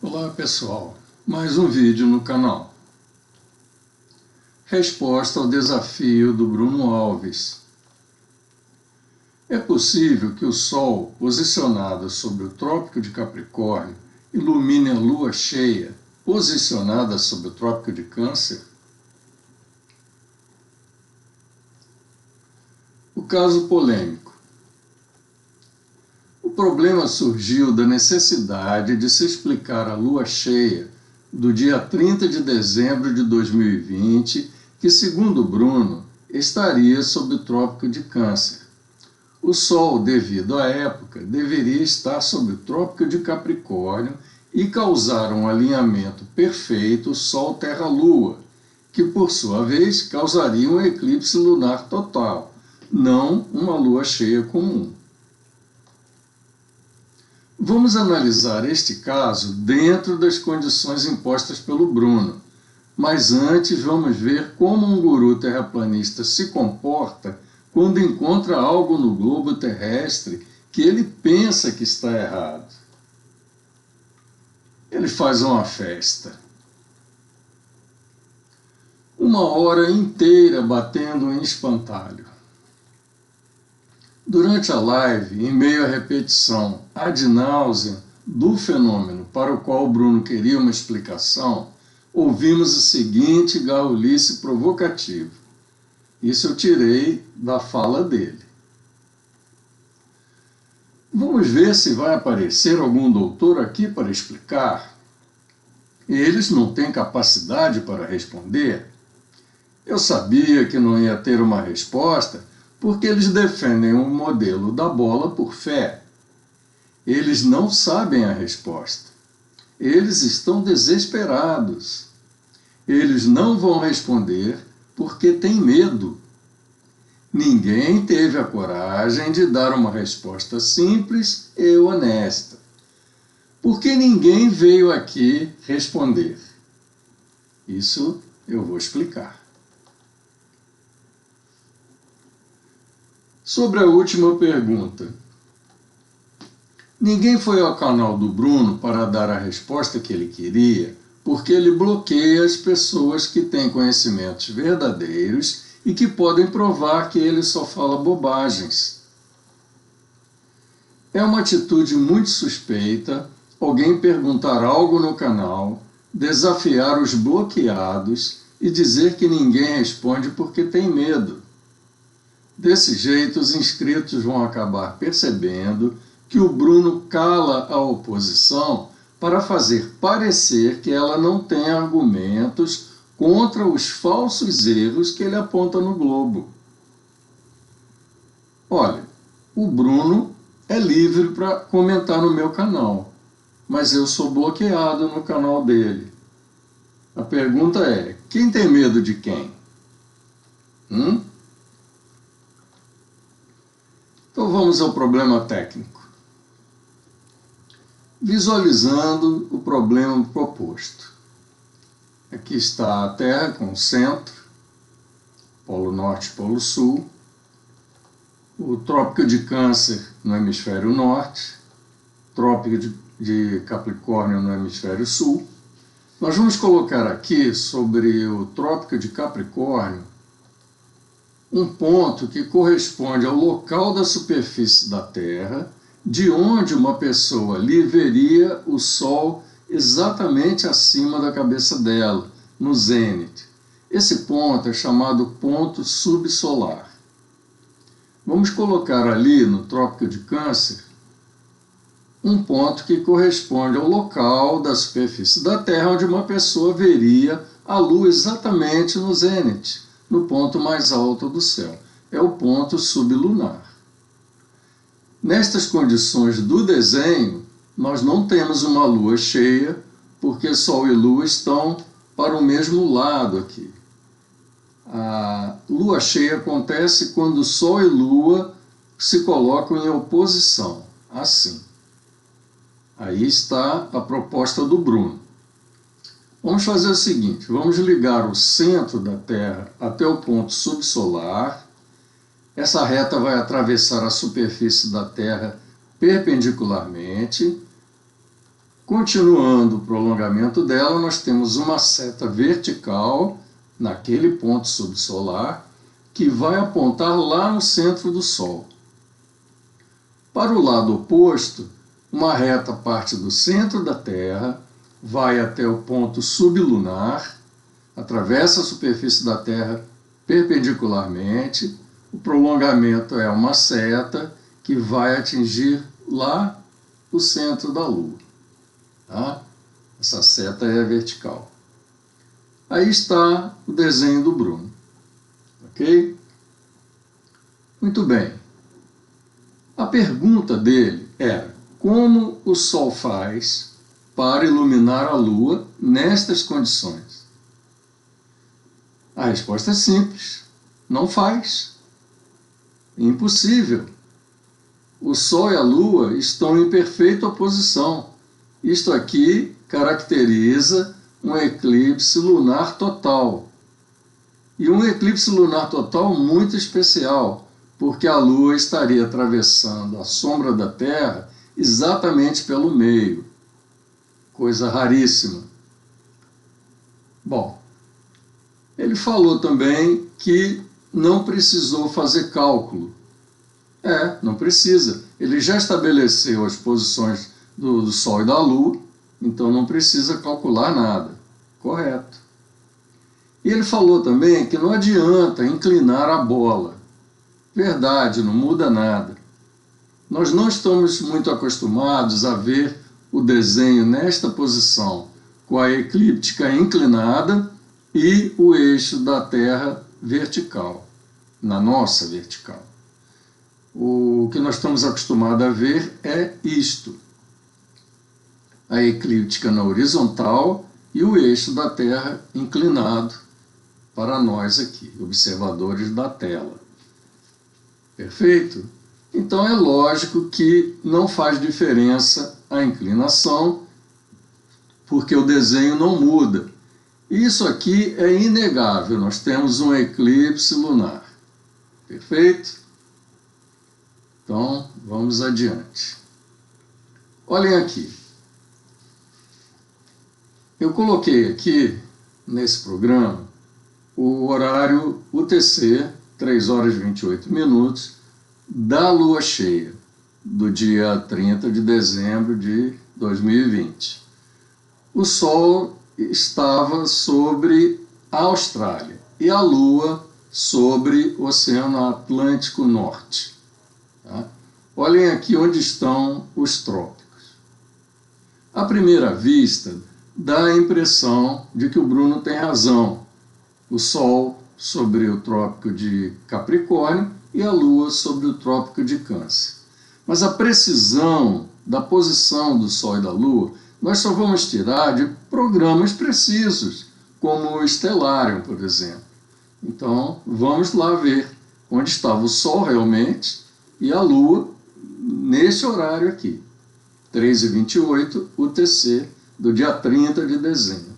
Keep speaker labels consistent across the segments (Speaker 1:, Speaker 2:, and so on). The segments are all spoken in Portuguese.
Speaker 1: Olá pessoal, mais um vídeo no canal. Resposta ao desafio do Bruno Alves. É possível que o Sol, posicionado sobre o Trópico de Capricórnio, ilumine a Lua cheia, posicionada sobre o Trópico de Câncer? O caso polêmico. O problema surgiu da necessidade de se explicar a lua cheia do dia 30 de dezembro de 2020, que, segundo Bruno, estaria sob o Trópico de Câncer. O Sol, devido à época, deveria estar sob o Trópico de Capricórnio e causar um alinhamento perfeito Sol-Terra-Lua, que, por sua vez, causaria um eclipse lunar total, não uma lua cheia comum. Vamos analisar este caso dentro das condições impostas pelo Bruno, mas antes vamos ver como um guru terraplanista se comporta quando encontra algo no globo terrestre que ele pensa que está errado. Ele faz uma festa. Uma hora inteira batendo em espantalho. Durante a live, em meio à repetição ad nauseam do fenômeno para o qual o Bruno queria uma explicação, ouvimos o seguinte garrulice provocativo. Isso eu tirei da fala dele. Vamos ver se vai aparecer algum doutor aqui para explicar. Eles não têm capacidade para responder. Eu sabia que não ia ter uma resposta, porque eles defendem o modelo da bola por fé. Eles não sabem a resposta. Eles estão desesperados. Eles não vão responder porque têm medo. Ninguém teve a coragem de dar uma resposta simples e honesta. Porque ninguém veio aqui responder. Isso eu vou explicar. Sobre a última pergunta. Ninguém foi ao canal do Bruno para dar a resposta que ele queria, porque ele bloqueia as pessoas que têm conhecimentos verdadeiros e que podem provar que ele só fala bobagens. É uma atitude muito suspeita alguém perguntar algo no canal, desafiar os bloqueados e dizer que ninguém responde porque tem medo. Desse jeito, os inscritos vão acabar percebendo que o Bruno cala a oposição para fazer parecer que ela não tem argumentos contra os falsos erros que ele aponta no globo. Olha, o Bruno é livre para comentar no meu canal, mas eu sou bloqueado no canal dele. A pergunta é, quem tem medo de quem? Então vamos ao problema técnico. Visualizando o problema proposto. Aqui está a Terra com o centro, Polo Norte e Polo Sul, o Trópico de Câncer no hemisfério norte, Trópico de Capricórnio no hemisfério sul. Nós vamos colocar aqui sobre o Trópico de Capricórnio um ponto que corresponde ao local da superfície da Terra, de onde uma pessoa ali veria o Sol exatamente acima da cabeça dela, no zênite. Esse ponto é chamado ponto subsolar. Vamos colocar ali no Trópico de Câncer um ponto que corresponde ao local da superfície da Terra, onde uma pessoa veria a Lua exatamente no zênite, no ponto mais alto do céu. É o ponto sublunar. Nestas condições do desenho, nós não temos uma lua cheia, porque Sol e Lua estão para o mesmo lado aqui. A lua cheia acontece quando Sol e Lua se colocam em oposição, assim. Aí está a proposta do Bruno. Vamos fazer o seguinte, vamos ligar o centro da Terra até o ponto subsolar. Essa reta vai atravessar a superfície da Terra perpendicularmente, Continuando o prolongamento dela, nós temos uma seta vertical naquele ponto subsolar que vai apontar lá no centro do Sol. Para o lado oposto, uma reta parte do centro da Terra, vai até o ponto sublunar, atravessa a superfície da Terra perpendicularmente. O prolongamento é uma seta que vai atingir lá o centro da Lua. Tá? Essa seta é vertical. Aí está o desenho do Bruno. Ok? Muito bem. A pergunta dele era: como o Sol faz para iluminar a Lua nestas condições? A resposta é simples: não faz. Impossível. O Sol e a Lua estão em perfeita oposição. Isto aqui caracteriza um eclipse lunar total. E um eclipse lunar total muito especial, porque a Lua estaria atravessando a sombra da Terra exatamente pelo meio. Coisa raríssima. Bom, ele falou também que não precisou fazer cálculo. Não precisa. Ele já estabeleceu as posições do Sol e da Lua, então não precisa calcular nada. Correto. E ele falou também que não adianta inclinar a bola. Verdade, não muda nada. Nós não estamos muito acostumados a ver o desenho nesta posição, com a eclíptica inclinada e o eixo da Terra vertical, na nossa vertical. O que nós estamos acostumados a ver é isto: a eclíptica na horizontal e o eixo da Terra inclinado para nós aqui, observadores da tela. Perfeito? Então é lógico que não faz diferença a inclinação, porque o desenho não muda. Isso aqui é inegável, nós temos um eclipse lunar. Perfeito? Então, vamos adiante. Olhem aqui. Eu coloquei aqui, nesse programa, o horário UTC, 3 horas e 28 minutos, da lua cheia, do dia 30 de dezembro de 2020. O Sol estava sobre a Austrália e a Lua sobre o Oceano Atlântico Norte. Tá? Olhem aqui onde estão os trópicos. À primeira vista, dá a impressão de que o Bruno tem razão. O Sol sobre o Trópico de Capricórnio e a Lua sobre o Trópico de Câncer. Mas a precisão da posição do Sol e da Lua nós só vamos tirar de programas precisos, como o Stellarium, por exemplo. Então, vamos lá ver onde estava o Sol realmente e a Lua nesse horário aqui, 3h28 UTC, do dia 30 de dezembro.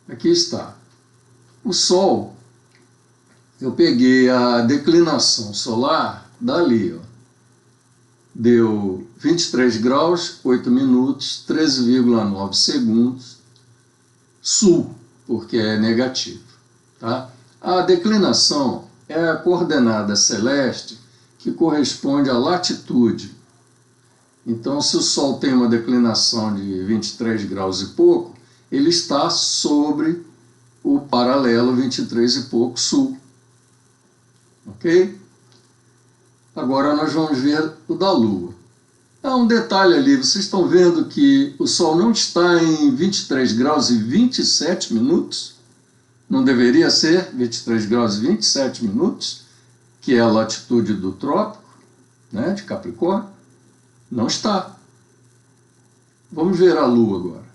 Speaker 1: Aqui está. O Sol, eu peguei a declinação solar dali, ó. Deu 23 graus, 8 minutos, 13,9 segundos, sul, porque é negativo. Tá? A declinação é a coordenada celeste que corresponde à latitude. Então, se o Sol tem uma declinação de 23 graus e pouco, ele está sobre o paralelo 23 e pouco sul. Ok? Agora nós vamos ver o da Lua. Há um detalhe ali, vocês estão vendo que o Sol não está em 23 graus e 27 minutos? Não deveria ser 23 graus e 27 minutos, que é a latitude do trópico, né, de Capricórnio? Não está. Vamos ver a Lua agora.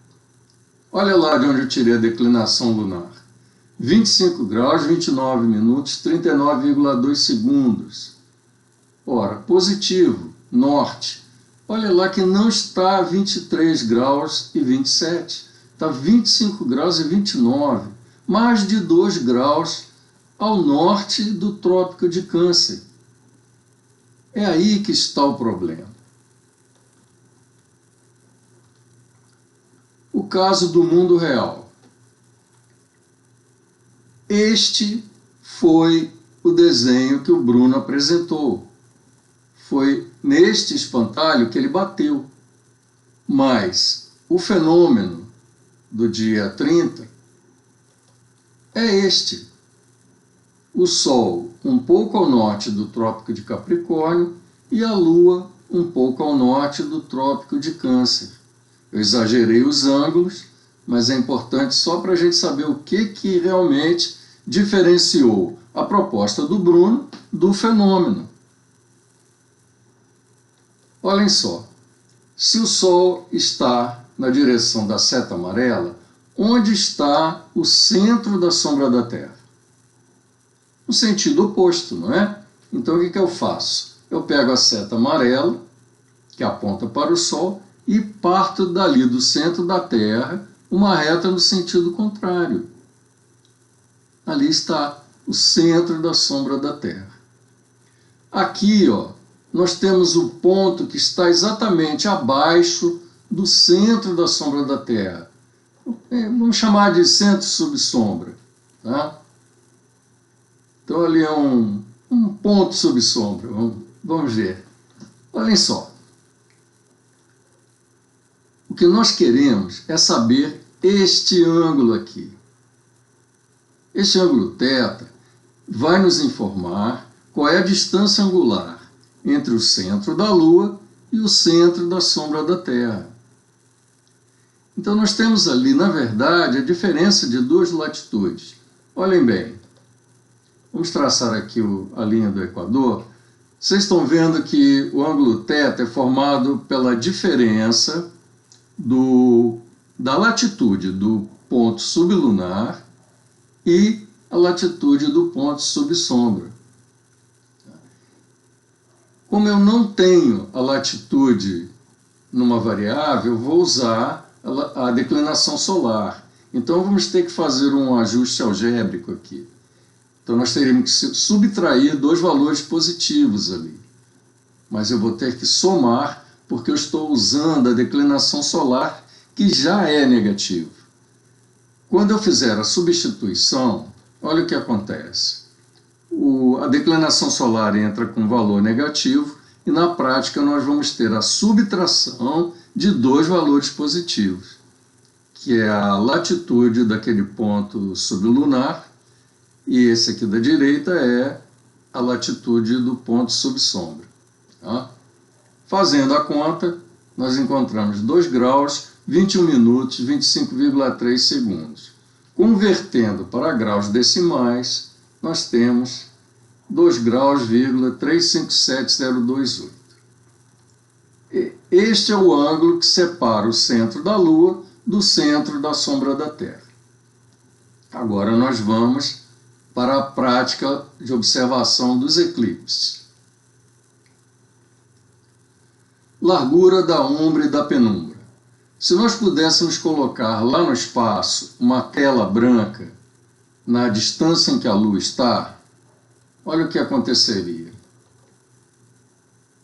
Speaker 1: Olha lá de onde eu tirei a declinação lunar. 25 graus, 29 minutos, 39,2 segundos. Ora, positivo, norte. Olha lá que não está 23 graus e 27. Está 25 graus e 29. Mais de 2 graus ao norte do Trópico de Câncer. É aí que está o problema. O caso do mundo real. Este foi o desenho que o Bruno apresentou. Foi neste espantalho que ele bateu. Mas o fenômeno do dia 30 é este. O Sol um pouco ao norte do Trópico de Capricórnio e a Lua um pouco ao norte do Trópico de Câncer. Eu exagerei os ângulos, mas é importante só para a gente saber o que realmente diferenciou a proposta do Bruno do fenômeno. Olhem só, se o Sol está na direção da seta amarela, onde está o centro da sombra da Terra? No sentido oposto, não é? Então o que eu faço? Eu pego a seta amarela, que aponta para o Sol, e parto dali do centro da Terra uma reta no sentido contrário. Ali está o centro da sombra da Terra. Aqui, ó, nós temos o ponto que está exatamente abaixo do centro da sombra da Terra. Vamos chamar de centro subsombra, tá? Então ali é um ponto subsombra. Vamos ver. Olhem só. O que nós queremos é saber este ângulo aqui. Este ângulo θ vai nos informar qual é a distância angular entre o centro da Lua e o centro da sombra da Terra. Então nós temos ali, na verdade, a diferença de duas latitudes. Olhem bem, vamos traçar aqui a linha do Equador. Vocês estão vendo que o ângulo θ é formado pela diferença da latitude do ponto sublunar e a latitude do ponto subsombra. Como eu não tenho a latitude numa variável, eu vou usar a declinação solar. Então vamos ter que fazer um ajuste algébrico aqui. Então nós teríamos que subtrair dois valores positivos ali. Mas eu vou ter que somar, porque eu estou usando a declinação solar, que já é negativa. Quando eu fizer a substituição, olha o que acontece. A declinação solar entra com valor negativo e, na prática, nós vamos ter a subtração de dois valores positivos, que é a latitude daquele ponto sublunar e esse aqui da direita é a latitude do ponto subsombra. Tá? Fazendo a conta, nós encontramos 2 graus, 21 minutos, 25,3 segundos. Convertendo para graus decimais, nós temos 2 graus,357028. Este é o ângulo que separa o centro da Lua do centro da sombra da Terra. Agora nós vamos para a prática de observação dos eclipses. Largura da umbra e da penumbra. Se nós pudéssemos colocar lá no espaço uma tela branca na distância em que a Lua está, olha o que aconteceria.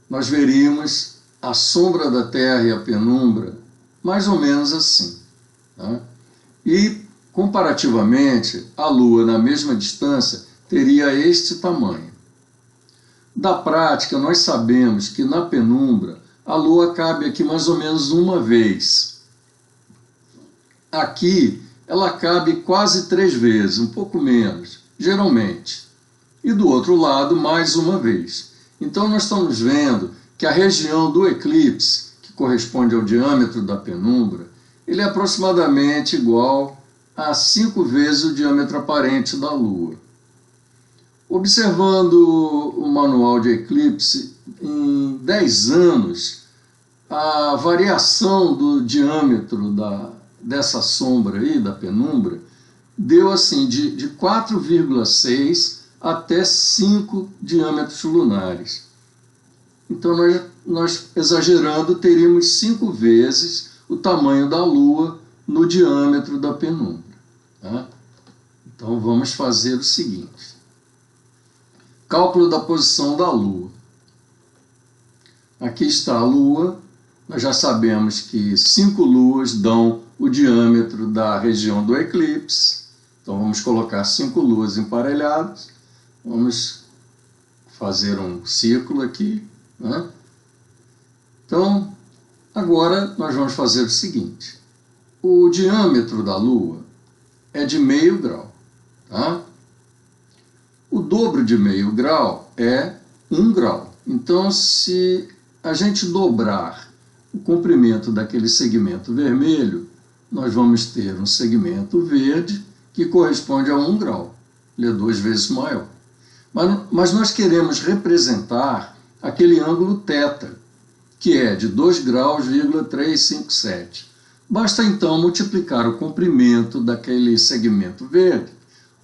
Speaker 1: Nós veríamos a sombra da Terra e a penumbra mais ou menos assim. Tá? E, comparativamente, a Lua, na mesma distância, teria este tamanho. Da prática, nós sabemos que na penumbra, a Lua cabe aqui mais ou menos uma vez. Aqui, ela cabe quase 3 vezes, um pouco menos, geralmente. E do outro lado, mais uma vez. Então, nós estamos vendo que a região do eclipse, que corresponde ao diâmetro da penumbra, ele é aproximadamente igual a 5 vezes o diâmetro aparente da Lua. Observando o manual de eclipse, em 10 anos, a variação do diâmetro dessa sombra aí, da penumbra, deu assim de 4,6 até 5 diâmetros lunares. Então, nós exagerando, teríamos 5 vezes o tamanho da Lua no diâmetro da penumbra. Tá? Então, vamos fazer o seguinte. Cálculo da posição da Lua. Aqui está a Lua. Nós já sabemos que 5 luas dão o diâmetro da região do eclipse. Então vamos colocar 5 luas emparelhadas, vamos fazer um círculo aqui, né? Então, agora nós vamos fazer o seguinte: o diâmetro da Lua é de meio grau, tá? O dobro de meio grau é 1 grau. Então, se a gente dobrar o comprimento daquele segmento vermelho, nós vamos ter um segmento verde que corresponde a 1 grau. Ele é 2 vezes maior. Mas nós queremos representar aquele ângulo θ, que é de 2 graus, 357. Basta então multiplicar o comprimento daquele segmento verde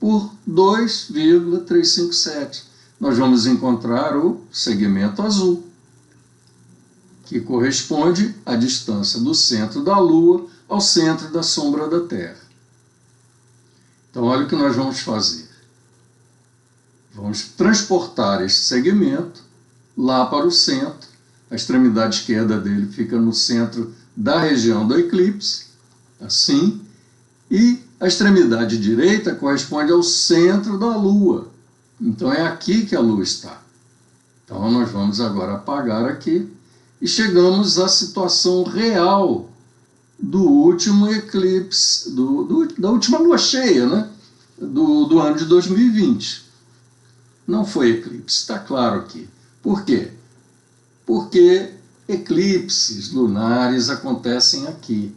Speaker 1: por 2,357. Nós vamos encontrar o segmento azul, que corresponde à distância do centro da Lua ao centro da sombra da Terra. Então, olha o que nós vamos fazer. Vamos transportar este segmento lá para o centro. A extremidade esquerda dele fica no centro da região do eclipse, assim, e a extremidade direita corresponde ao centro da Lua. Então é aqui que a Lua está. Então nós vamos agora apagar aqui e chegamos à situação real do último eclipse, da última lua cheia, né? do ano de 2020. Não foi eclipse, está claro aqui. Por quê? Porque eclipses lunares acontecem aqui,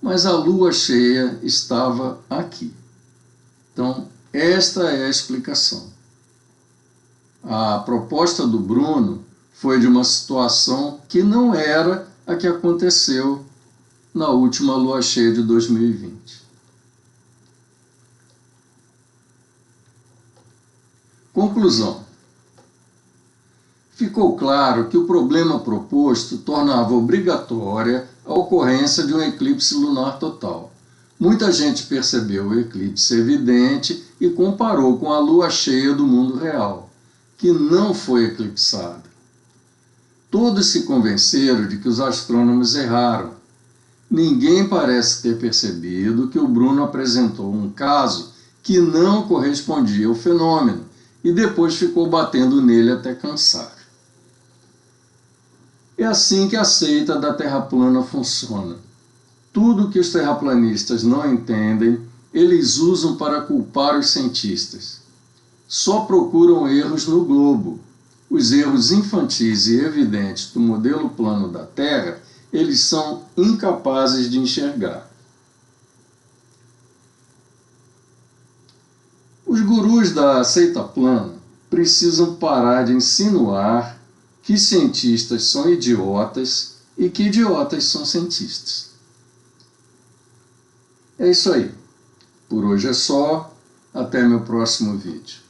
Speaker 1: mas a lua cheia estava aqui. Então, esta é a explicação. A proposta do Bruno foi de uma situação que não era a que aconteceu na última lua cheia de 2020. Conclusão. Ficou claro que o problema proposto tornava obrigatória a ocorrência de um eclipse lunar total. Muita gente percebeu o eclipse evidente e comparou com a lua cheia do mundo real, que não foi eclipsada. Todos se convenceram de que os astrônomos erraram. Ninguém parece ter percebido que o Bruno apresentou um caso que não correspondia ao fenômeno e depois ficou batendo nele até cansar. É assim que a seita da Terra plana funciona. Tudo que os terraplanistas não entendem, eles usam para culpar os cientistas. Só procuram erros no globo. Os erros infantis e evidentes do modelo plano da Terra, eles são incapazes de enxergar. Os gurus da seita plana precisam parar de insinuar que cientistas são idiotas e que idiotas são cientistas. É isso aí. Por hoje é só. Até meu próximo vídeo.